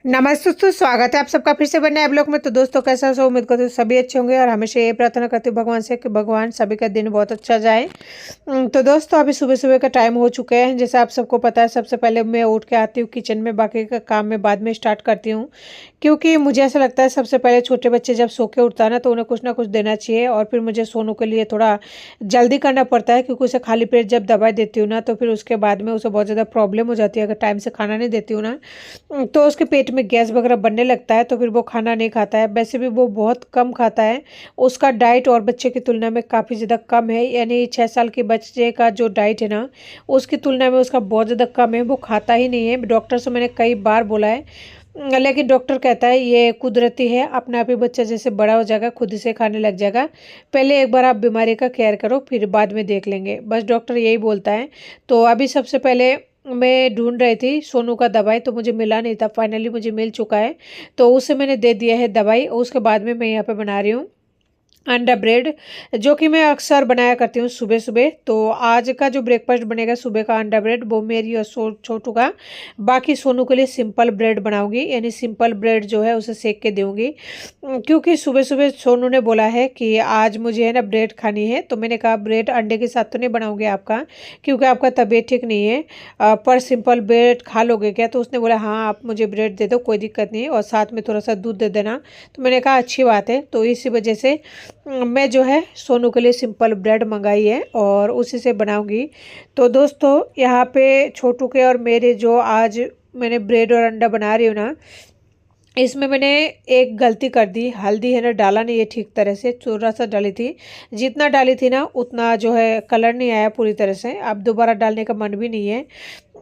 नमस्ते दोस्तों, स्वागत है आप सबका फिर से बने ब्लॉग में। तो दोस्तों कैसा हो, उम्मीद करते हो सभी अच्छे होंगे और हमेशा ये प्रार्थना करती हूँ भगवान से कि भगवान सभी का दिन बहुत अच्छा जाए। तो दोस्तों अभी सुबह सुबह का टाइम हो चुका है। जैसे आप सबको पता है, सबसे पहले मैं उठ के आती हूँ किचन में, बाकी का काम मैं बाद में स्टार्ट करती हूँ, क्योंकि मुझे ऐसा लगता है सबसे पहले छोटे बच्चे जब सो के उठता है ना, तो उन्हें कुछ ना कुछ देना चाहिए। और फिर मुझे सोनू के लिए थोड़ा जल्दी करना पड़ता है, क्योंकि उसे खाली पेट जब दवाई देती हूँ ना, तो फिर उसके बाद में उसे बहुत ज़्यादा प्रॉब्लम हो जाती है। अगर टाइम से खाना नहीं देती हूँ ना, तो उसके पेट में गैस वगैरह बनने लगता है, तो फिर वो खाना नहीं खाता है। वैसे भी वो बहुत कम खाता है, उसका डाइट और बच्चे की तुलना में काफ़ी ज़्यादा कम है। यानी 6 साल के बच्चे का जो डाइट है ना, उसकी तुलना में उसका बहुत ज़्यादा कम है, वो खाता ही नहीं है। डॉक्टर से मैंने कई बार बोला है, लेकिन डॉक्टर कहता है ये कुदरती है, अपने आप ही बच्चा जैसे बड़ा हो जाएगा खुद से खाने लग जाएगा। पहले एक बार आप बीमारी का केयर करो, फिर बाद में देख लेंगे, बस डॉक्टर यही बोलता है। तो अभी सबसे पहले मैं ढूंढ रही थी सोनू का दवाई, तो मुझे मिला नहीं था, फाइनली मुझे मिल चुका है, तो उसे मैंने दे दिया है दवाई। उसके बाद में मैं यहाँ पे बना रही हूँ अंडा ब्रेड, जो कि मैं अक्सर बनाया करती हूँ सुबह सुबह। तो आज का जो ब्रेकफास्ट बनेगा सुबह का अंडा ब्रेड, वो मेरी और छोटू का। बाकी सोनू के लिए सिंपल ब्रेड बनाऊंगी, यानी सिंपल ब्रेड जो है उसे सेक के दूंगी, क्योंकि सुबह सुबह सोनू ने बोला है कि आज मुझे है ना ब्रेड खानी है। तो मैंने कहा ब्रेड अंडे के साथ तो नहीं बनाऊंगी आपका, क्योंकि आपका तबीयत ठीक नहीं है, पर सिंपल ब्रेड खा लोगे क्या? तो उसने बोला हाँ आप मुझे ब्रेड दे दो, कोई दिक्कत नहीं है, और साथ में थोड़ा सा दूध दे देना। तो मैंने कहा अच्छी बात है। तो इसी वजह से मैं जो है सोनू के लिए सिंपल ब्रेड मंगाई है और उसी से बनाऊंगी। तो दोस्तों यहाँ पे छोटू के और मेरे जो आज मैंने ब्रेड और अंडा बना रही हूँ ना, इसमें मैंने एक गलती कर दी। हल्दी है ना डाला नहीं है ठीक तरह से, थोड़ा सा डाली थी। जितना डाली थी ना उतना जो है कलर नहीं आया पूरी तरह से, अब दोबारा डालने का मन भी नहीं है।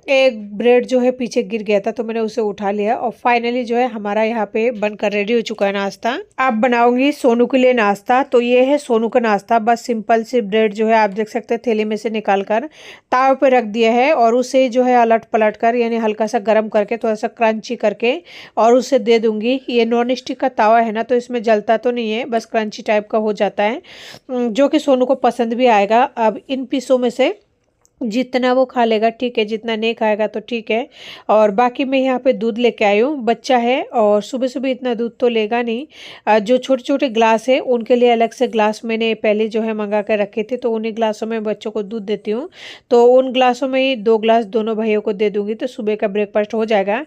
एक ब्रेड जो है पीछे गिर गया था, तो मैंने उसे उठा लिया और फाइनली जो है हमारा यहाँ पे बनकर रेडी हो चुका है नाश्ता। अब बनाऊंगी सोनू के लिए नाश्ता। तो ये है सोनू का नाश्ता, बस सिंपल सी ब्रेड जो है आप देख सकते हैं थैली में से निकाल कर ताव पे रख दिया है, और उसे जो है अलट पलट कर यानी हल्का सा गर्म करके थोड़ा सा क्रंची करके और उसे दे दूंगी। ये नॉन स्टिक का तवा है ना, तो इसमें जलता तो नहीं है, बस क्रंची टाइप का हो जाता है, जो कि सोनू को पसंद भी आएगा। अब इन पीसों में से जितना वो खा लेगा ठीक है, जितना नहीं खाएगा तो ठीक है। और बाकी मैं यहाँ पे दूध लेके आई हूँ, बच्चा है और सुबह सुबह इतना दूध तो लेगा नहीं। जो छोटे छोटे ग्लास है उनके लिए अलग से ग्लास मैंने पहले जो है मंगा कर रखे थे, तो उन्हीं ग्लासों में बच्चों को दूध देती हूँ। तो उन ग्लासों में ही 2 ग्लास दोनों भाइयों को दे दूंगी, तो सुबह का ब्रेकफास्ट हो जाएगा।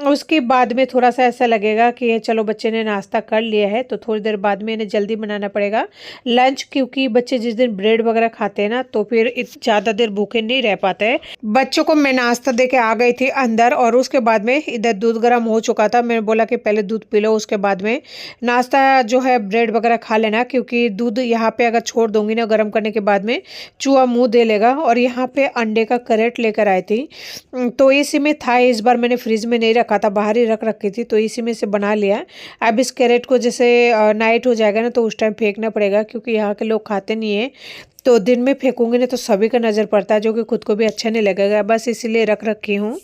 उसके बाद में थोड़ा सा ऐसा लगेगा कि चलो बच्चे ने नाश्ता कर लिया है, तो थोड़ी देर बाद में इन्हें जल्दी बनाना पड़ेगा लंच, क्योंकि बच्चे जिस दिन ब्रेड वगैरह खाते हैं ना, तो फिर ज़्यादा देर भूखे नहीं रह पाते हैं। बच्चों को मैं नाश्ता दे के आ गई थी अंदर, और उसके बाद में इधर दूध गर्म हो चुका था। मैंने बोला कि पहले दूध पी लो, उसके बाद में नाश्ता जो है ब्रेड वगैरह खा लेना, क्योंकि दूध यहाँ पे अगर छोड़ दूंगी ना गर्म करने के बाद में चूहा मुंह दे लेगा। और यहाँ पे अंडे का करेट लेकर आई थी, तो इसी में था। इस बार मैंने फ्रिज में नहीं रखा था, बाहर ही रख रखी थी, तो इसी में से बना लिया। अब इस कैरेट को जैसे नाइट हो जाएगा ना, तो उस टाइम फेंकना पड़ेगा, क्योंकि यहाँ के लोग खाते नहीं है। तो दिन में फेंकूंगी ना तो सभी का नज़र पड़ता है, जो कि खुद को भी अच्छा नहीं लगेगा, बस इसीलिए रख रखी हूँ।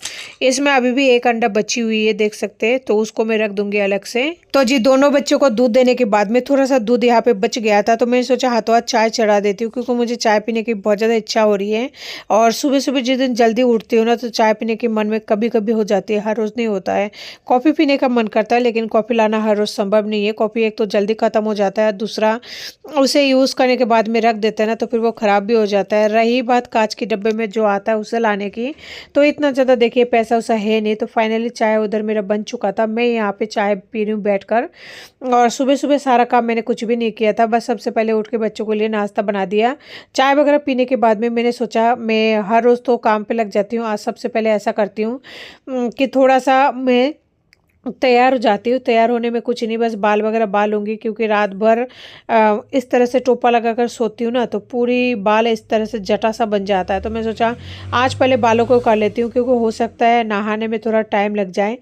इसमें अभी भी एक अंडा बची हुई है देख सकते हैं, तो उसको मैं रख दूंगी अलग से। तो जी दोनों बच्चों को दूध देने के बाद में थोड़ा सा दूध यहाँ पे बच गया था, तो मैंने सोचा हाथों हाथ चाय चढ़ा देती हूँ, क्योंकि मुझे चाय पीने की बहुत ज़्यादा इच्छा हो रही है। और सुबह सुबह जिस दिन जल्दी उठती हूँ ना, तो चाय पीने की मन में कभी कभी हो जाती है, हर रोज़ नहीं होता है। कॉफ़ी पीने का मन करता है, लेकिन कॉफ़ी लाना हर रोज़ संभव नहीं है। कॉफ़ी एक तो जल्दी ख़त्म हो जाता है, दूसरा उसे यूज़ करने के बाद में रख देते हैं ना, तो फिर वो ख़राब भी हो जाता है। रही बात कांच के डब्बे में जो आता है उसे लाने की, तो इतना ज़्यादा देखिए पैसा वैसा है नहीं। तो फाइनली चाय उधर मेरा बन चुका था, मैं यहाँ पे चाय पी रही हूँ बैठकर। और सुबह सुबह सारा काम मैंने कुछ भी नहीं किया था, बस सबसे पहले उठ के बच्चों के लिए नाश्ता बना दिया। चाय वगैरह पीने के बाद में मैंने सोचा, मैं हर रोज़ तो काम पे लग जाती हूँ, आज सबसे पहले ऐसा करती हूँ कि थोड़ा सा मैं तैयार हो जाती हूँ। तैयार होने में कुछ नहीं, बस बाल वगैरह बाल लूँगी, क्योंकि रात भर इस तरह से टोपा लगाकर सोती हूँ ना, तो पूरी बाल इस तरह से जटा सा बन जाता है। तो मैं सोचा आज पहले बालों को कर लेती हूँ, क्योंकि हो सकता है नहाने में थोड़ा टाइम लग जाए,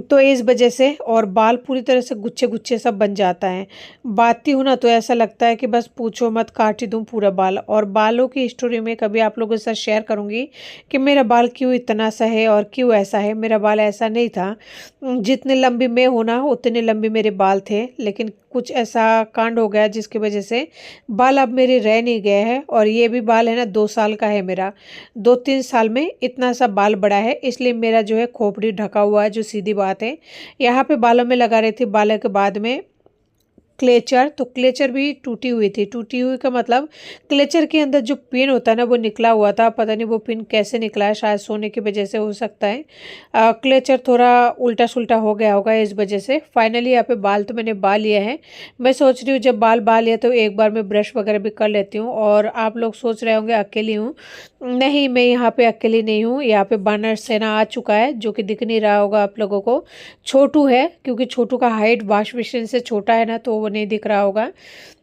तो इस वजह से। और बाल पूरी तरह से गुच्छे गुच्छे सब बन जाता है, बातती हूँ ना तो ऐसा लगता है कि बस पूछो मत, काट ही दूँ पूरा बाल। और बालों की स्टोरी में कभी आप लोगों के साथ शेयर करूँगी कि मेरा बाल क्यों इतना सा है और क्यों ऐसा है। मेरा बाल ऐसा नहीं था, जितनी लंबी मैं हूँ ना उतने लंबी मेरे बाल थे, लेकिन कुछ ऐसा कांड हो गया जिसकी वजह से बाल अब मेरे रह नहीं गए हैं। और ये भी बाल है ना 2 साल का है मेरा, 2-3 साल में इतना सा बाल बड़ा है, इसलिए मेरा जो है खोपड़ी ढका हुआ है, जो सीधी बात है। यहाँ पे बालों में लगा रही थी बालों के बाद में क्लेचर, तो क्लेचर भी टूटी हुई थी। टूटी हुई का मतलब क्लेचर के अंदर जो पिन होता है ना वो निकला हुआ था, पता नहीं वो पिन कैसे निकला है, शायद सोने की वजह से हो सकता है। क्लेचर थोड़ा उल्टा सुल्टा हो गया होगा इस वजह से। फाइनली यहाँ पे बाल तो मैंने बाल लिया है। मैं सोच रही हूँ जब बाल लिया तो एक बार मैं ब्रश वगैरह भी कर लेती हूँ। और आप लोग सोच रहे होंगे अकेली हूँ, नहीं मैं यहाँ पे अकेली नहीं हूँ। यहाँ पे बानर सेना आ चुका है, जो कि दिख नहीं रहा होगा आप लोगों को। छोटू है, क्योंकि छोटू का हाइट वॉश बेसिन से छोटा है ना, तो वो नहीं दिख रहा होगा।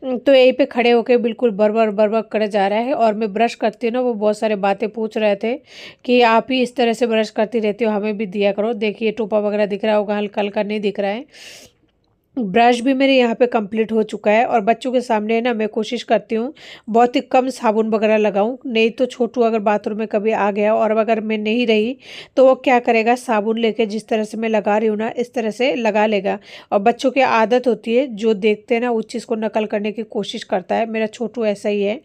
तो यहीं पे खड़े होके बिल्कुल बरबर बरबर करे जा रहा है। और मैं ब्रश करती हूँ ना, वो बहुत सारे बातें पूछ रहे थे कि आप ही इस तरह से ब्रश करती रहती हो, हमें भी दिया करो। देखिए टोपा वगैरह दिख रहा होगा, हल्का हल्का नहीं दिख रहा है। ब्रश भी मेरे यहाँ पे कंप्लीट हो चुका है। और बच्चों के सामने ना मैं कोशिश करती हूँ बहुत ही कम साबुन वगैरह लगाऊं, नहीं तो छोटू अगर बाथरूम में कभी आ गया और अगर मैं नहीं रही तो वो क्या करेगा, साबुन लेके जिस तरह से मैं लगा रही हूँ ना इस तरह से लगा लेगा। और बच्चों की आदत होती है, जो देखते हैं ना उस चीज़ को नकल करने की कोशिश करता है। मेरा छोटू ऐसा ही है,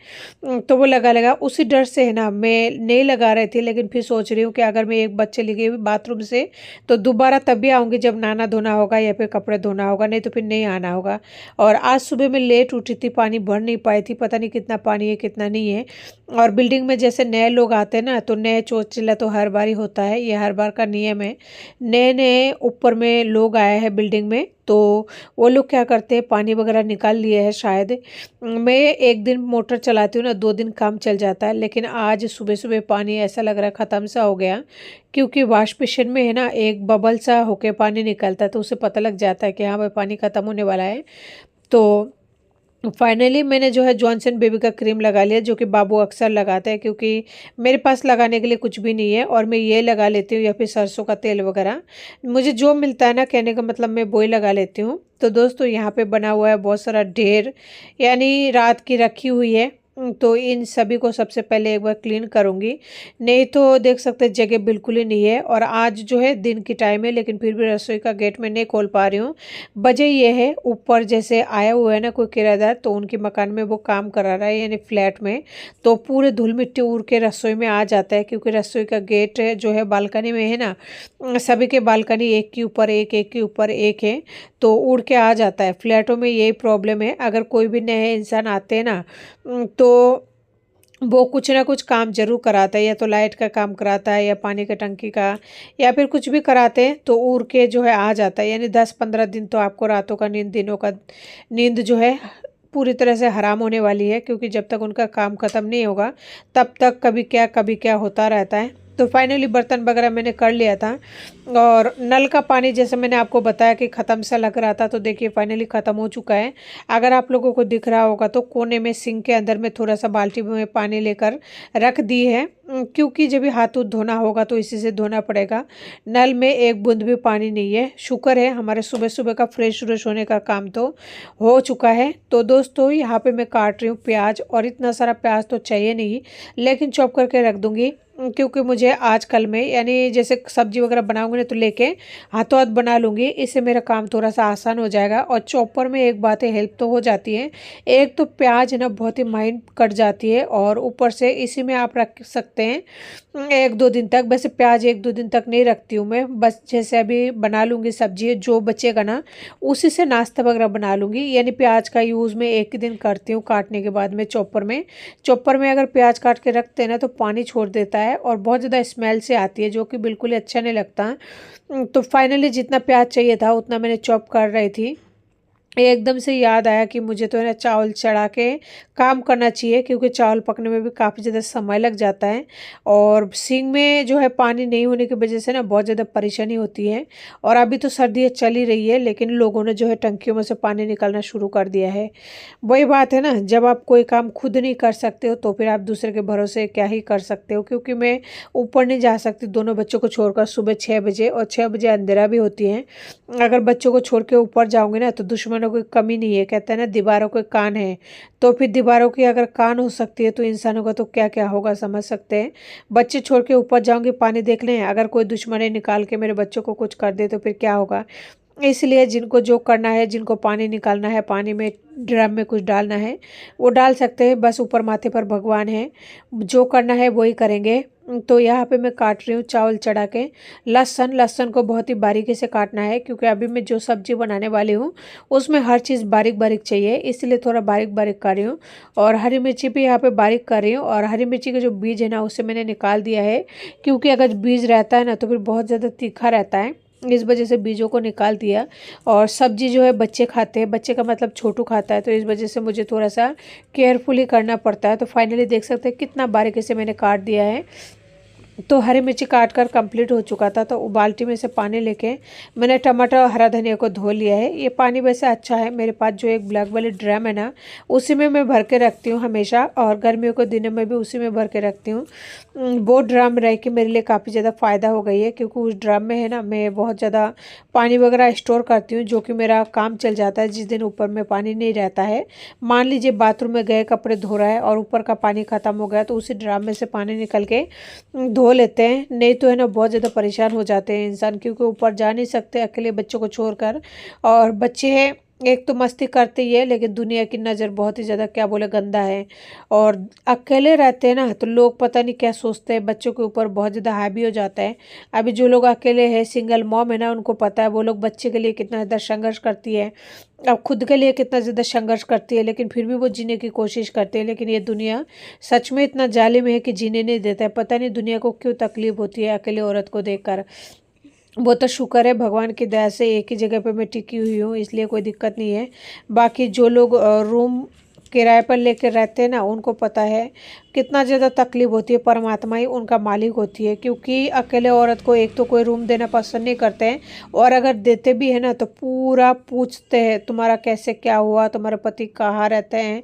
तो वो लगा लेगा। उसी डर से है ना मैं नहीं लगा रही थी, लेकिन फिर सोच रही हूँ कि अगर मैं एक बार चली गई बाथरूम से तो दोबारा तभी आऊँगी जब नहाना धोना होगा या फिर कपड़े धोना होगा, नहीं तो फिर नहीं आना होगा। और आज सुबह मैं लेट उठी थी, पानी भर नहीं पाई थी, पता नहीं कितना पानी है कितना नहीं है। और बिल्डिंग में जैसे नए लोग आते हैं ना, तो नए चोचला तो हर बार ही होता है, ये हर बार का नियम है। नए नए ऊपर में लोग आए हैं बिल्डिंग में, तो वो लोग क्या करते हैं, पानी वगैरह निकाल लिए है शायद। मैं एक दिन मोटर चलाती हूँ ना, 2 दिन काम चल जाता है, लेकिन आज सुबह सुबह पानी ऐसा लग रहा है ख़त्म सा हो गया। क्योंकि वॉश बेसिन में है ना एक बबल सा होके पानी निकलता है, तो उसे पता लग जाता है कि हाँ भाई पानी ख़त्म होने वाला है। तो फाइनली मैंने जो है जॉनसन बेबी का क्रीम लगा लिया, जो कि बाबू अक्सर लगाता है, क्योंकि मेरे पास लगाने के लिए कुछ भी नहीं है। और मैं ये लगा लेती हूँ या फिर सरसों का तेल वगैरह, मुझे जो मिलता है ना, कहने का मतलब मैं वो ही लगा लेती हूँ। तो दोस्तों यहाँ पे बना हुआ है बहुत सारा ढेर, यानी रात की रखी हुई है। तो इन सभी को सबसे पहले एक बार क्लीन करूँगी, नहीं तो देख सकते जगह बिल्कुल ही नहीं है। और आज जो है दिन की टाइम है, लेकिन फिर भी रसोई का गेट मैं नहीं खोल पा रही हूँ। वजह ये है, ऊपर जैसे आया हुआ है ना कोई किराएदार, तो उनके मकान में वो काम करा रहा है, यानी फ्लैट में, तो पूरे धूल मिट्टी उड़ के रसोई में आ जाता है। क्योंकि रसोई का गेट जो है बालकनी में है ना, सभी के बालकनी एक के ऊपर एक, एक के ऊपर एक है, तो उड़ के आ जाता है। फ्लैटों में यही प्रॉब्लम है, अगर कोई भी नए इंसान आते हैं ना, तो वो कुछ ना कुछ काम जरूर कराता है, या तो लाइट का काम कराता है, या पानी का टंकी का, या फिर कुछ भी कराते हैं, तो उड़ के जो है आ जाता है। यानी 10-15 दिन तो आपको रातों का नींद, दिनों का नींद जो है पूरी तरह से हराम होने वाली है। क्योंकि जब तक उनका काम ख़त्म नहीं होगा तब तक कभी क्या होता रहता है। तो फाइनली बर्तन वगैरह मैंने कर लिया था। और नल का पानी जैसे मैंने आपको बताया कि ख़त्म सा लग रहा था, तो देखिए फाइनली ख़त्म हो चुका है। अगर आप लोगों को दिख रहा होगा तो कोने में सिंक के अंदर में थोड़ा सा बाल्टी में पानी लेकर रख दी है, क्योंकि जब भी हाथ उथ धोना होगा तो इसी से धोना पड़ेगा। नल में एक बूंद भी पानी नहीं है। शुक्र है हमारे सुबह सुबह का फ्रेश व्रेश होने का काम तो हो चुका है। तो दोस्तों यहाँ पे मैं काट रही हूँ प्याज, और इतना सारा प्याज तो चाहिए नहीं, लेकिन चॉप करके रख दूँगी। क्योंकि मुझे आजकल में यानी जैसे सब्जी वगैरह बनाऊंगी ना, तो लेके हाथों हाथ बना लूँगी, इससे मेरा काम थोड़ा सा आसान हो जाएगा। और चॉपर में एक बात है, हेल्प तो हो जाती है। एक तो प्याज है ना बहुत ही माइंड कट जाती है, और ऊपर से इसी में आप रख सकते हैं 1-2 दिन तक। वैसे प्याज 1-2 दिन तक नहीं रखती हूँ मैं, बस जैसे अभी बना लूँगी सब्जी, जो बचेगा ना उसी से नाश्ता वगैरह बना लूँगी। यानी प्याज का यूज़ मैं एक ही दिन करती हूँ, काटने के बाद में चॉपर में अगर प्याज काट के रखते हैं ना तो पानी छोड़ देता है, और बहुत ज़्यादा स्मेल से आती है, जो कि बिल्कुल ही अच्छा नहीं लगता। तो फाइनली जितना प्याज चाहिए था उतना मैंने चॉप कर रही थी। एकदम से याद आया कि मुझे तो है ना चावल चढ़ा के काम करना चाहिए, क्योंकि चावल पकने में भी काफ़ी ज़्यादा समय लग जाता है। और सिंक में जो है पानी नहीं होने की वजह से ना बहुत ज़्यादा परेशानी होती है। और अभी तो सर्दी चल ही रही है, लेकिन लोगों ने जो है टंकियों में से पानी निकालना शुरू कर दिया है। वही बात है ना, जब आप कोई काम खुद नहीं कर सकते हो तो फिर आप दूसरे के भरोसे क्या ही कर सकते हो। क्योंकि मैं ऊपर नहीं जा सकती दोनों बच्चों को छोड़कर सुबह 6 बजे, और 6 बजे अंधेरा भी होती है। अगर बच्चों को छोड़ के ऊपर जाऊँगी ना तो दुश्मन इंसानों की कमी नहीं है। कहते हैं ना दीवारों के कान है, तो फिर दीवारों की अगर कान हो सकती है तो इंसानों का तो क्या क्या होगा, समझ सकते हैं। बच्चे छोड़ के ऊपर जाऊंगी पानी देख लें, अगर कोई दुश्मनी निकाल के मेरे बच्चों को कुछ कर दे तो फिर क्या होगा। इसलिए जिनको जो करना है, जिनको पानी निकालना है, पानी में ड्रम में कुछ डालना है वो डाल सकते हैं, बस ऊपर माथे पर भगवान है, जो करना है वही करेंगे। तो यहाँ पे मैं काट रही हूँ चावल चढ़ा के लहसुन। लहसुन को बहुत ही बारीकी से काटना है, क्योंकि अभी मैं जो सब्जी बनाने वाली हूँ उसमें हर चीज़ बारीक बारीक चाहिए, इसलिए थोड़ा बारीक बारीक कर रही हूँ। और हरी मिर्ची भी यहाँ पे बारीक कर रही हूँ। और हरी मिर्ची का जो बीज है ना उसे मैंने निकाल दिया है, क्योंकि अगर बीज रहता है ना तो फिर बहुत ज़्यादा तीखा रहता है, इस वजह से बीजों को निकाल दिया। और सब्जी जो है बच्चे खाते हैं, बच्चे का मतलब छोटू खाता है, तो इस वजह से मुझे थोड़ा सा केयरफुली करना पड़ता है। तो फाइनली देख सकते हैं कितना बारीकी से मैंने काट दिया है। तो हरी मिर्ची काट कर कंप्लीट हो चुका था, तो बाल्टी में से पानी लेके मैंने टमाटर और हरा धनिया को धो लिया है। ये पानी वैसे अच्छा है, मेरे पास जो एक ब्लैक वाली ड्रम है ना उसी में मैं भर के रखती हूँ हमेशा, और गर्मियों के दिनों में भी उसी में भर के रखती हूँ। वो ड्रम रह के मेरे लिए काफ़ी ज़्यादा फ़ायदा हो गई है, क्योंकि उस ड्रम में है ना मैं बहुत ज़्यादा पानी वगैरह स्टोर करती हूँ, जो कि मेरा काम चल जाता है जिस दिन ऊपर में पानी नहीं रहता है। मान लीजिए बाथरूम में गए, कपड़े धो रहा है और ऊपर का पानी ख़त्म हो गया, तो उसी ड्रम में से पानी निकल के धो लेते हैं। नहीं तो है ना बहुत ज़्यादा परेशान हो जाते हैं इंसान, क्योंकि ऊपर जा नहीं सकते अकेले बच्चों को छोड़कर। और बच्चे हैं, एक तो मस्ती करते ही है, लेकिन दुनिया की नज़र बहुत ही ज़्यादा क्या बोले गंदा है। और अकेले रहते हैं ना तो लोग पता नहीं क्या सोचते हैं, बच्चों के ऊपर बहुत ज़्यादा हावी हो जाता है। अभी जो लोग अकेले हैं, सिंगल मॉम है ना, उनको पता है वो लोग बच्चे के लिए कितना ज़्यादा संघर्ष करती है, अब खुद के लिए कितना ज़्यादा संघर्ष करती है, लेकिन फिर भी वो जीने की कोशिश करते हैं। लेकिन ये दुनिया सच में इतना जालिम है कि जीने नहीं देता है। पता नहीं दुनिया को क्यों तकलीफ होती है अकेले औरत को देखकर। वो तो शुक्र है भगवान की दया से एक ही जगह पे मैं टिकी हुई हूँ, इसलिए कोई दिक्कत नहीं है। बाकी जो लोग रूम किराए पर लेकर रहते हैं ना उनको पता है कितना ज़्यादा तकलीफ होती है, परमात्मा ही उनका मालिक होती है। क्योंकि अकेले औरत को एक तो कोई रूम देना पसंद नहीं करते हैं, और अगर देते भी है ना तो पूरा पूछते हैं तुम्हारा कैसे क्या हुआ, तुम्हारे पति कहाँ रहते हैं,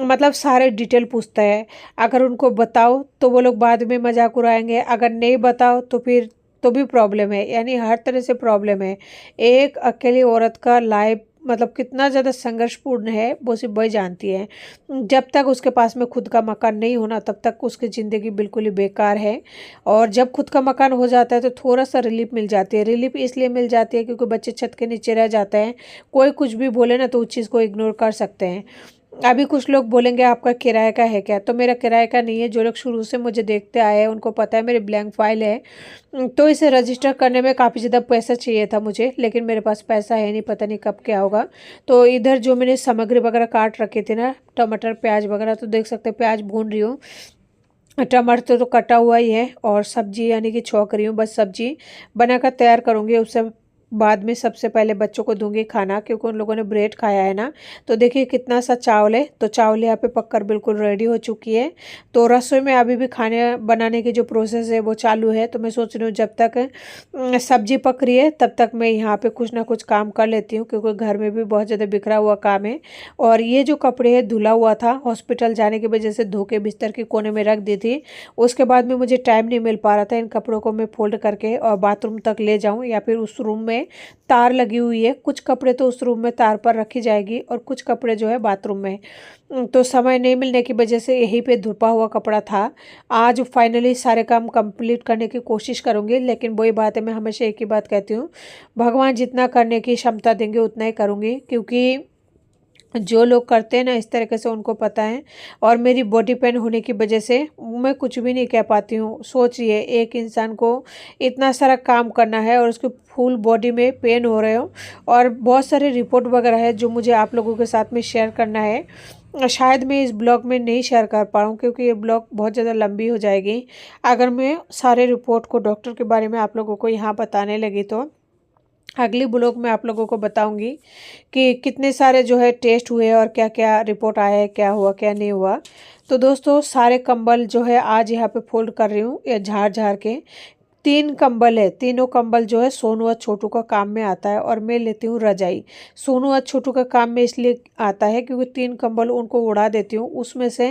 मतलब सारे डिटेल पूछते हैं। अगर उनको बताओ तो वो लोग बाद में मजाक उड़ाएंगे, अगर नहीं बताओ तो फिर तो भी प्रॉब्लम है, यानी हर तरह से प्रॉब्लम है। एक अकेली औरत का लाइफ मतलब कितना ज़्यादा संघर्षपूर्ण है वो सिर्फ वही जानती है। जब तक उसके पास में खुद का मकान नहीं होना तब तक उसकी ज़िंदगी बिल्कुल ही बेकार है। और जब खुद का मकान हो जाता है तो थोड़ा सा रिलीफ मिल जाती है। रिलीफ इसलिए मिल जाती है क्योंकि बच्चे छत के नीचे रह जाते हैं, कोई कुछ भी बोले ना तो उस चीज़ को इग्नोर कर सकते हैं। अभी कुछ लोग बोलेंगे आपका किराए का है क्या, तो मेरा किराए का नहीं है। जो लोग शुरू से मुझे देखते आए हैं उनको पता है मेरी ब्लैंक फाइल है। तो इसे रजिस्टर करने में काफ़ी ज़्यादा पैसा चाहिए था मुझे, लेकिन मेरे पास पैसा है नहीं, पता नहीं कब क्या होगा। तो इधर जो मैंने सामग्री वगैरह काट रखी थी ना, टमाटर प्याज वगैरह, तो देख सकते हैं प्याज भून रही हूँ। टमाटर तो कटा हुआ ही है, और सब्जी यानी कि छौंक रही हूँ, बस सब्जी बनाकर तैयार करूँगी। उससे बाद में सबसे पहले बच्चों को दूंगी खाना, क्योंकि उन लोगों ने ब्रेड खाया है ना। तो देखिए कितना सा चावल है, तो चावल यहाँ पे पककर बिल्कुल रेडी हो चुकी है। तो रसोई में अभी भी खाने बनाने की जो प्रोसेस है वो चालू है। तो मैं सोच रही हूँ जब तक सब्जी पक रही है तब तक मैं यहाँ पे कुछ ना कुछ काम कर लेती हूँ, क्योंकि घर में भी बहुत ज़्यादा बिखरा हुआ काम है। और ये जो कपड़े है धुला हुआ था, हॉस्पिटल जाने की वजह से धो के बिस्तर के कोने में रख दी थी। उसके बाद में मुझे टाइम नहीं मिल पा रहा था इन कपड़ों को मैं फोल्ड करके और बाथरूम तक ले जाऊँ, या फिर उस रूम में तार लगी हुई है, कुछ कपड़े तो उस रूम में तार पर रखी जाएगी और कुछ कपड़े जो है बाथरूम में। तो समय नहीं मिलने की वजह से यहीं पे धुपा हुआ कपड़ा था। आज फाइनली सारे काम कंप्लीट करने की कोशिश करूँगी, लेकिन वही बात है, मैं हमेशा एक ही बात कहती हूँ, भगवान जितना करने की क्षमता देंगे उतना ही करूँगी। क्योंकि जो लोग करते हैं ना इस तरीके से उनको पता है। और मेरी बॉडी पेन होने की वजह से मैं कुछ भी नहीं कह पाती हूँ। सोचिए एक इंसान को इतना सारा काम करना है और उसके फुल बॉडी में पेन हो रहे हो, और बहुत सारे रिपोर्ट वगैरह है जो मुझे आप लोगों के साथ में शेयर करना है। शायद मैं इस ब्लॉग में नहीं शेयर कर पाऊँ, क्योंकि ये ब्लॉग बहुत ज़्यादा लंबी हो जाएगी अगर मैं सारे रिपोर्ट को डॉक्टर के बारे में आप लोगों को यहाँ बताने लगी। तो अगली ब्लॉग में आप लोगों को बताऊंगी कि कितने सारे जो है टेस्ट हुए और क्या क्या रिपोर्ट आया है, क्या हुआ क्या नहीं हुआ। तो दोस्तों सारे कंबल जो है आज यहाँ पे फोल्ड कर रही हूँ, ये झाड़ झाड़ के। 3 कंबल है, तीनों कंबल जो है सोनू और छोटू का काम में आता है, और मैं लेती हूँ रजाई। सोनू और छोटू का काम में इसलिए आता है क्योंकि 3 कंबल उनको उड़ा देती हूँ, उसमें से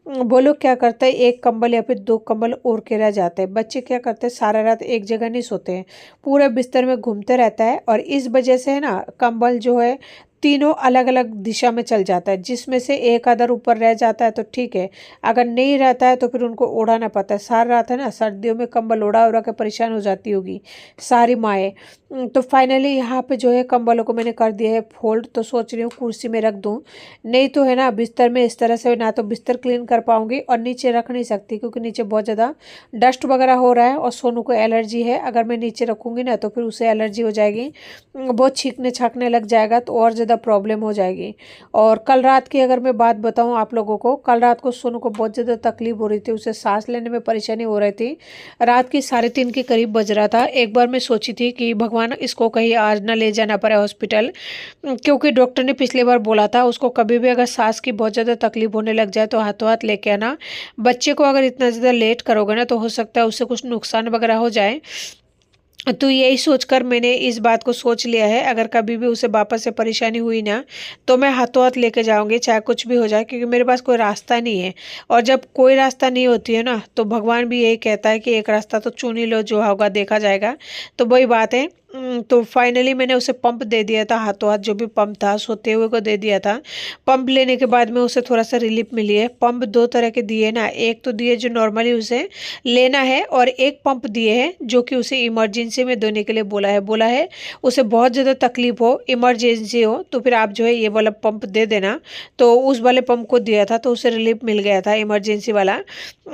वो लोग क्या करते हैं 1 कंबल या फिर 2 कंबल ओढ़ के रह जाते हैं। बच्चे क्या करते हैं सारा रात एक जगह नहीं सोते हैं, पूरे बिस्तर में घूमते रहता है, और इस वजह से है ना कंबल जो है तीनों अलग अलग दिशा में चल जाता है, जिसमें से एक अदर ऊपर रह जाता है तो ठीक है, अगर नहीं रहता है तो फिर उनको ओढ़ाना पड़ता है। सारी रात है ना सर्दियों में कंबल ओढ़ा ओढ़ा के परेशान हो जाती होगी सारी माएँ। तो फाइनली यहाँ पे जो है कंबलों को मैंने कर दिया है फोल्ड, तो सोच रही हूँ कुर्सी में रख दूँ, नहीं तो है ना बिस्तर में इस तरह से ना तो बिस्तर क्लीन कर पाऊंगी और नीचे रख नहीं सकती क्योंकि नीचे बहुत ज़्यादा डस्ट वगैरह हो रहा है और सोनू को एलर्जी है। अगर मैं नीचे रखूँगी ना तो फिर उसे एलर्जी हो जाएगी, बहुत छींकने छाँकने लग जाएगा तो और ज़्यादा प्रॉब्लम हो जाएगी। और कल रात की अगर मैं बात बताऊँ आप लोगों को, कल रात को सोनू को बहुत ज़्यादा तकलीफ हो रही थी, उसे सांस लेने में परेशानी हो रही थी। रात की 3:30 के करीब बज रहा था। एक बार मैं सोची थी कि भगवान इसको कहीं आज ना ले जाना पड़े हॉस्पिटल, क्योंकि डॉक्टर ने पिछली बार बोला था उसको कभी भी अगर सांस की बहुत ज़्यादा तकलीफ होने लग जाए तो हाथों हाथ लेके आना। बच्चे को अगर इतना ज़्यादा लेट करोगे ना तो हो सकता है उससे कुछ नुकसान वगैरह हो जाए। तो यही सोचकर मैंने इस बात को सोच लिया है, अगर कभी भी उसे वापस से परेशानी हुई ना तो मैं हाथों हाथ लेके जाऊंगी चाहे कुछ भी हो जाए, क्योंकि मेरे पास कोई रास्ता नहीं है। और जब कोई रास्ता नहीं होती है ना तो भगवान भी यही कहता है कि एक रास्ता तो चुन ही लो, जो होगा देखा जाएगा। तो वही बात है। तो फाइनली मैंने उसे पंप दे दिया था, हाथों हाथ जो भी पंप था सोते हुए को दे दिया था। पंप लेने के बाद में उसे थोड़ा सा रिलीफ मिली है। पंप दो तरह के दिए ना, एक तो दिए जो नॉर्मली उसे लेना है और एक पंप दिए हैं जो कि उसे इमरजेंसी में देने के लिए बोला है उसे बहुत ज़्यादा तकलीफ हो, इमरजेंसी हो तो फिर आप जो है ये वाला पंप दे देना। तो उस वाले पंप को दिया था तो उसे रिलीफ मिल गया था इमरजेंसी वाला।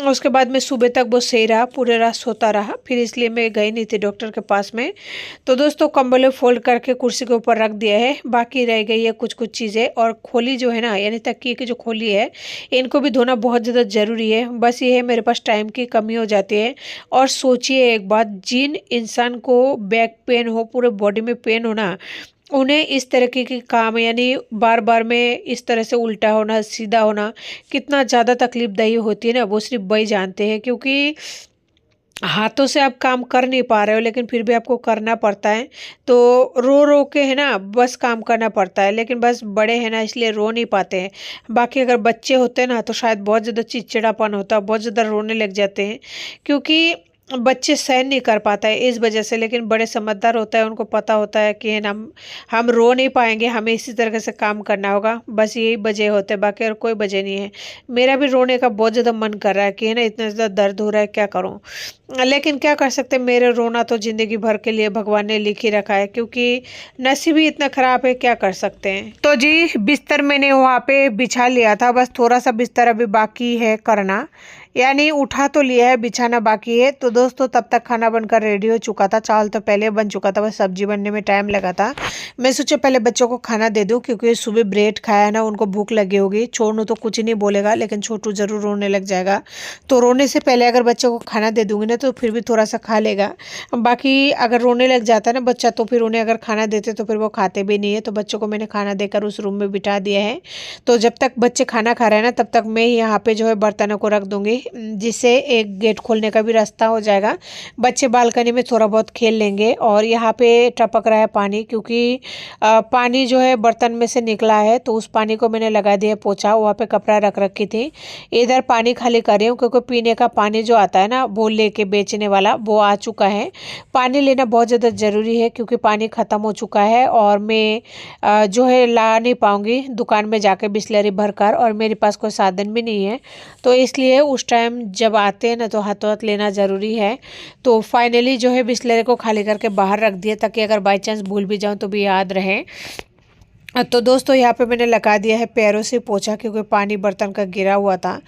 उसके बाद में सुबह तक वो सही रहा, पूरे रात सोता रहा, फिर इसलिए मैं गई नहीं थी डॉक्टर के पास में। तो दोस्तों कंबल फोल्ड करके कुर्सी के ऊपर रख दिया है, बाकी रह गई है कुछ कुछ चीज़ें। और खोली जो है ना यानी तकिए की जो खोली है इनको भी धोना बहुत ज़्यादा ज़रूरी है। बस ये है मेरे पास टाइम की कमी हो जाती है। और सोचिए एक बात, जिन इंसान को बैक पेन हो, पूरे बॉडी में पेन हो ना, उन्हें इस तरीके के काम यानी बार बार में इस तरह से उल्टा होना सीधा होना कितना ज़्यादा तकलीफदायी होती है ना, वो सिर्फ वही जानते हैं। क्योंकि हाथों से आप काम कर नहीं पा रहे हो लेकिन फिर भी आपको करना पड़ता है, तो रो रो के है ना बस काम करना पड़ता है। लेकिन बस बड़े हैं ना इसलिए रो नहीं पाते हैं। बाकी अगर बच्चे होते ना तो शायद बहुत ज़्यादा चिड़चिड़ापन होता, बहुत ज़्यादा रोने लग जाते हैं, क्योंकि बच्चे सहन नहीं कर पाता है इस वजह से। लेकिन बड़े समझदार होता है, उनको पता होता है कि है ना हम रो नहीं पाएंगे, हमें इसी तरीके से काम करना होगा, बस यही वजह होते हैं, बाकी और कोई वजह नहीं है। मेरा भी रोने का बहुत ज़्यादा मन कर रहा है कि है ना इतना ज़्यादा दर्द हो रहा है क्या करूँ, लेकिन क्या कर सकते हैं, मेरे रोना तो ज़िंदगी भर के लिए भगवान ने लिख ही रखा है, क्योंकि नसीब ही इतना ख़राब है, क्या कर सकते हैं। तो जी बिस्तर मैंने वहाँ पे बिछा लिया था, बस थोड़ा सा बिस्तर अभी बाकी है करना, यानी उठा तो लिया है, बिछाना बाकी है। तो दोस्तों तब तक खाना बनकर रेडी हो चुका था, चावल तो पहले बन चुका था, बस सब्जी बनने में टाइम लगा था। मैं सोचा पहले बच्चों को खाना दे दूं, क्योंकि सुबह ब्रेड खाया ना, उनको भूख लगी होगी। छोड़ू तो कुछ नहीं बोलेगा लेकिन छोटू जरूर रोने लग जाएगा, तो रोने से पहले अगर बच्चों को खाना दे दूंगी ना तो फिर भी थोड़ा सा खा लेगा। बाकी अगर रोने लग जाता है ना बच्चा तो फिर उन्हें अगर खाना देते तो फिर वो खाते भी नहीं है। तो बच्चों को मैंने खाना देकर उस रूम में बिठा दिया है। तो जब तक बच्चे खाना खा रहे हैं ना तब तक मैं यहाँ पे जो है बर्तनों को रख दूंगी, जिससे एक गेट खोलने का भी रास्ता हो जाएगा। बच्चे बालकनी में थोड़ा बहुत खेल लेंगे। और यहाँ पे टपक रहा है पानी, क्योंकि पानी जो है बर्तन में से निकला है, तो उस पानी को मैंने लगा दिया पोछा। वहाँ पे कपड़ा रख रखी थी, इधर पानी खाली कर रही हूँ, क्योंकि पीने का पानी जो आता है ना वो लेके बेचने वाला वो आ चुका है। पानी लेना बहुत ज़्यादा ज़रूरी है, क्योंकि पानी ख़त्म हो चुका है और मैं जो है ला नहीं पाऊँगी दुकान में जाके बिस्लरी भर कर, और मेरे पास कोई साधन भी नहीं है। तो इसलिए उस टाइम जब आते हैं ना तो हाथों हाथ लेना ज़रूरी है। तो फाइनली जो है बिस्लरी को खाली करके बाहर रख दिया, ताकि अगर बाई चांस भूल भी जाऊँ तो भी याद रहे। तो दोस्तों यहाँ पे मैंने लगा दिया है पैरों से पोछा, क्योंकि पानी बर्तन का गिरा हुआ था।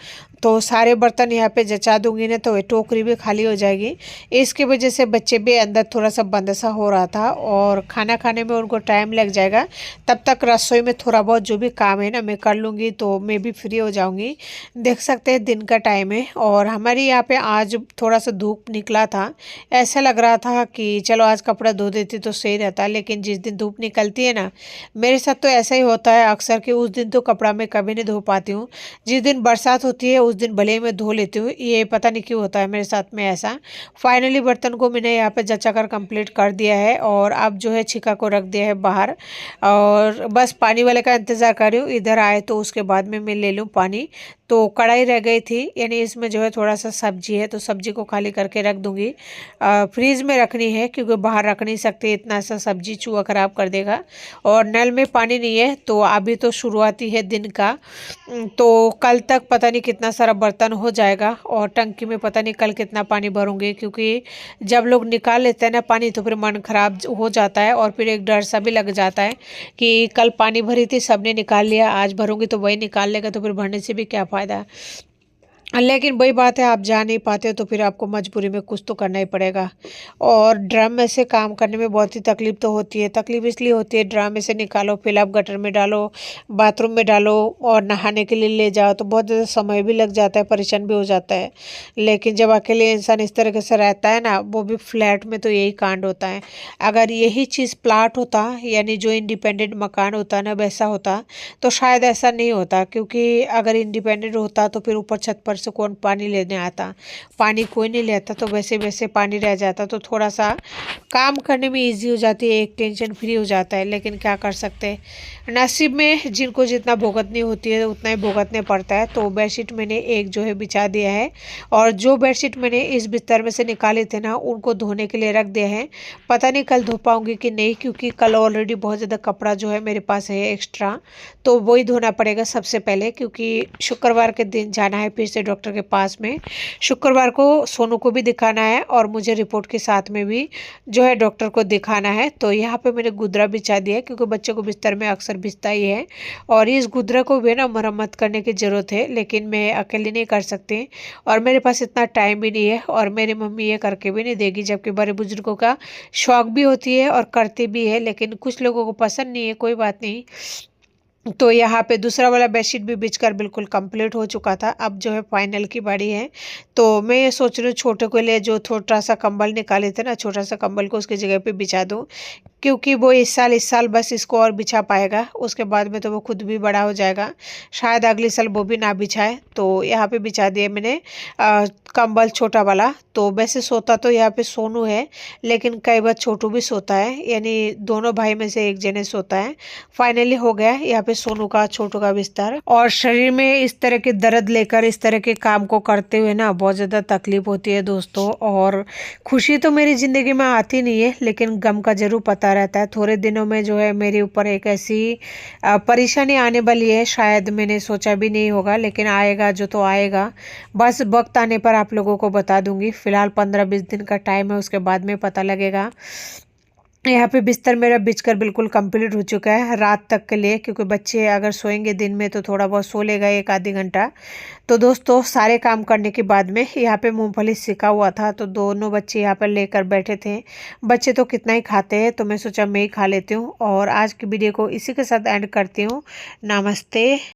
तो सारे बर्तन यहाँ पे जचा दूंगी ना तो टोकरी भी खाली हो जाएगी। इसकी वजह से बच्चे भी अंदर थोड़ा सा बंद सा हो रहा था और खाना खाने में उनको टाइम लग जाएगा। तब तक रसोई में थोड़ा बहुत जो भी काम है ना मैं कर लूँगी, तो मैं भी फ्री हो जाऊँगी। देख सकते हैं दिन का टाइम है और हमारे यहाँ पे आज थोड़ा सा धूप निकला था। ऐसा लग रहा था कि चलो आज कपड़ा धो देती तो सही रहता, लेकिन जिस दिन धूप निकलती है ना, मेरे साथ तो ऐसा ही होता है अक्सर कि उस दिन तो कपड़ा मैं कभी नहीं धो पाती हूँ। जिस दिन बरसात होती है उस दिन भले ही मैं धो लेती हूँ, ये पता नहीं क्यों होता है मेरे साथ में ऐसा। फाइनली बर्तन को मैंने यहाँ पे जचा कर कंप्लीट कर दिया है और अब जो है छिका को रख दिया है बाहर और बस पानी वाले का इंतज़ार कर रही हूँ, इधर आए तो उसके बाद में मैं ले लूँ पानी। तो कढ़ाई रह गई थी, यानी इसमें जो है थोड़ा सा सब्जी है, तो सब्जी को खाली करके रख दूँगी। फ्रीज़ में रखनी है क्योंकि बाहर रख नहीं सकते, इतना सा सब्जी चूहा ख़राब कर देगा। और नल में पानी नहीं है, तो अभी तो शुरुआती है दिन का, तो कल तक पता नहीं कितना सारा बर्तन हो जाएगा और टंकी में पता नहीं कल कितना पानी भरूंगी, क्योंकि जब लोग निकाल लेते हैं ना पानी तो फिर मन खराब हो जाता है और फिर एक डर सा भी लग जाता है कि कल पानी भरी थी सबने निकाल लिया, आज भरूंगी तो वही निकाल लेगा, तो फिर भरने से भी क्या फ़ायदा। लेकिन वही बात है, आप जा नहीं पाते तो फिर आपको मजबूरी में कुछ तो करना ही पड़ेगा। और ड्रम में से काम करने में बहुत ही तकलीफ़ तो होती है। तकलीफ़ इसलिए होती है, ड्रम में से निकालो, फिर आप गटर में डालो, बाथरूम में डालो और नहाने के लिए ले जाओ, तो बहुत ज़्यादा समय भी लग जाता है, परेशान भी हो जाता है। लेकिन जब अकेले इंसान इस तरीके से रहता है ना, वो भी फ्लैट में, तो यही कांड होता है। अगर यही चीज़ प्लाट होता, यानी जो इंडिपेंडेंट मकान होता ना, वैसा होता तो शायद ऐसा नहीं होता, क्योंकि अगर इंडिपेंडेंट होता तो फिर ऊपर छत पर से कौन पानी लेने आता, पानी कोई नहीं लेता, तो वैसे वैसे पानी रह जाता, तो थोड़ा सा काम करने में इजी हो जाती है, एक टेंशन फ्री हो जाता है। लेकिन क्या कर सकते हैं, नसीब में जिनको जितना भुगतनी होती है उतना ही भुगतने पड़ता है। तो बेडशीट मैंने एक जो है बिछा दिया है और जो बेडशीट मैंने इस बिस्तर में से निकाले थे ना, उनको धोने के लिए रख दिया है। पता नहीं कल धो पाऊंगी कि नहीं, क्योंकि कल ऑलरेडी बहुत ज़्यादा कपड़ा जो है मेरे पास है एक्स्ट्रा, तो वही धोना पड़ेगा सबसे पहले, क्योंकि शुक्रवार के दिन जाना है फिर से डॉक्टर के पास में। शुक्रवार को सोनू को भी दिखाना है और मुझे रिपोर्ट के साथ में भी जो है डॉक्टर को दिखाना है। तो यहाँ पे मैंने गुदरा बिछा दिया है, क्योंकि बच्चे को बिस्तर में अक्सर बिछता ही है और इस गुदरा को भी ना मरम्मत करने की ज़रूरत है, लेकिन मैं अकेले नहीं कर सकती और मेरे पास इतना टाइम भी नहीं है और मेरी मम्मी ये करके भी नहीं देगी, जबकि बड़े बुजुर्गों का शौक भी होती है और करते भी है, लेकिन कुछ लोगों को पसंद नहीं है, कोई बात नहीं। तो यहाँ पे दूसरा वाला बेडशीट भी बिछकर बिल्कुल कंप्लीट हो चुका था, अब जो है फाइनल की बारी है। तो मैं ये सोच रही हूँ छोटे को लिए जो छोटा सा कंबल निकाले थे ना, छोटा सा कंबल को उसकी जगह पे बिछा दूँ, क्योंकि वो इस साल बस इसको और बिछा पाएगा, उसके बाद में तो वो खुद भी बड़ा हो जाएगा, शायद अगले साल वो भी ना बिछाए। तो यहाँ पे बिछा दिया मैंने कंबल छोटा वाला। तो वैसे सोता तो यहाँ पे सोनू है, लेकिन कई बार छोटू भी सोता है, यानी दोनों भाई में से एक जने सोता है। फाइनली हो गया यहाँ पे सोनू का छोटू का बिस्तर। और शरीर में इस तरह के दर्द लेकर इस तरह के काम को करते हुए ना बहुत ज़्यादा तकलीफ होती है दोस्तों। और खुशी तो मेरी ज़िंदगी में आती नहीं है, लेकिन गम का ज़रूर पता रहता है। थोड़े दिनों में जो है मेरे ऊपर एक ऐसी परेशानी आने वाली है, शायद मैंने सोचा भी नहीं होगा, लेकिन आएगा जो तो आएगा। बस वक्त आने पर आप लोगों को बता दूंगी। फिलहाल 15-20 दिन का टाइम है, उसके बाद में पता लगेगा। यहाँ पे बिस्तर मेरा बिछकर बिल्कुल कंप्लीट हो चुका है रात तक के लिए, क्योंकि बच्चे अगर सोएंगे दिन में तो थोड़ा बहुत सो लेगा एक आधी घंटा। तो दोस्तों सारे काम करने के बाद में यहाँ पे मूंगफली सिका हुआ था, तो दोनों बच्चे यहाँ पर लेकर बैठे थे। बच्चे तो कितना ही खाते हैं, तो मैं सोचा मैं ही खा लेती हूँ। और आज की वीडियो को इसी के साथ एंड करती हूँ। नमस्ते।